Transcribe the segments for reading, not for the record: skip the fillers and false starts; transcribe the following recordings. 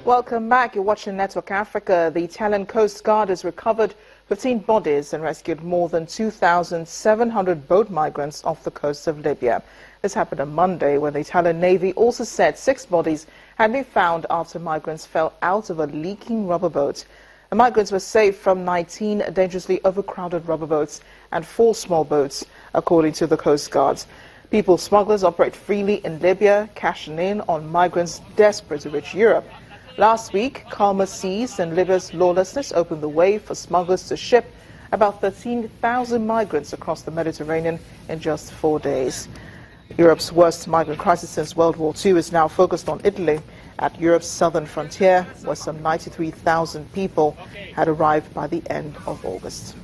Welcome back. You're watching Network Africa. The Italian Coast Guard has recovered 15 bodies and rescued more than 2,700 boat migrants off the coast of Libya. This happened on Monday when the Italian Navy also said 6 bodies had been found after migrants fell out of a leaking rubber boat. The migrants were saved from 19 dangerously overcrowded rubber boats and 4 small boats, according to the Coast Guard. People smugglers operate freely in Libya, cashing in on migrants desperate to reach Europe. Last week, calmer seas and Libya's lawlessness opened the way for smugglers to ship about 13,000 migrants across the Mediterranean in just 4 days. Europe's worst migrant crisis since World War II is now focused on Italy, at Europe's southern frontier, where some 93,000 people had arrived by the end of August.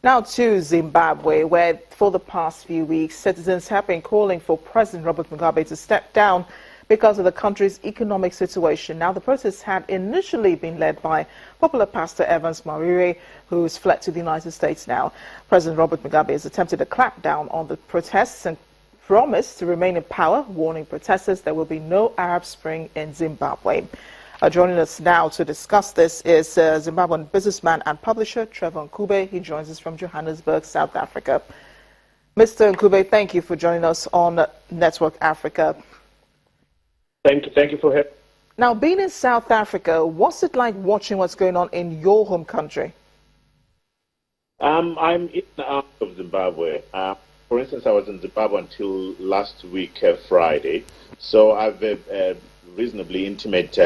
Now to Zimbabwe, where for the past few weeks, citizens have been calling for President Robert Mugabe to step down because of the country's economic situation. Now, the protests had initially been led by popular pastor Evans Marire, who's fled to the United States now. President Robert Mugabe has attempted to clamp down on the protests and promised to remain in power, warning protesters there will be no Arab Spring in Zimbabwe. Joining us now to discuss this is Zimbabwean businessman and publisher Trevor Nkube. He joins us from Johannesburg, South Africa. Mr. Nkube, thank you for joining us on Network Africa. Thank you for having me. Now, being in South Africa, what's it like watching what's going on in your home country? I'm in and out of Zimbabwe. For instance, I was in Zimbabwe until last week, Friday. So I have a reasonably intimate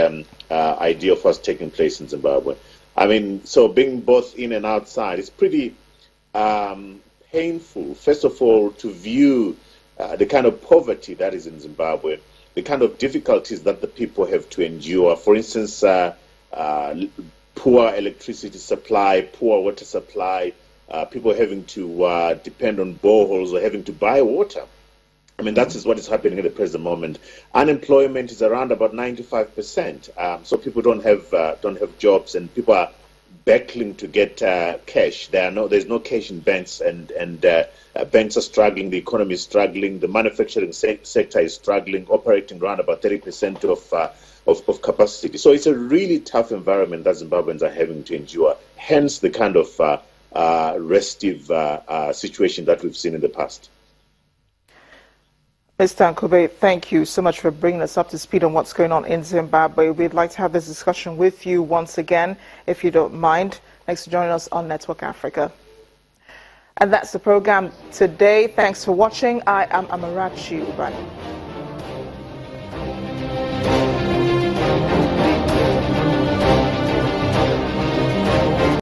idea of what's taking place in Zimbabwe. I mean, so being both in and outside, it's pretty painful, first of all, to view the kind of poverty that is in Zimbabwe, the kind of difficulties that the people have to endure. For instance, poor electricity supply, poor water supply, people having to depend on boreholes or having to buy water. I mean, that is what is happening at the present moment. Unemployment is around about 95%. So people don't have jobs, and people are battling to get cash. There's no cash in banks, and banks are struggling. The economy is struggling. The manufacturing sector is struggling, operating around about 30% of capacity. So it's a really tough environment that Zimbabweans are having to endure. Hence the kind of restive situation that we've seen in the past. Mr. Nkube, thank you so much for bringing us up to speed on what's going on in Zimbabwe. We'd like to have this discussion with you once again, if you don't mind. Thanks for joining us on Network Africa. And that's the program today. Thanks for watching. I am Amarachi Ubani.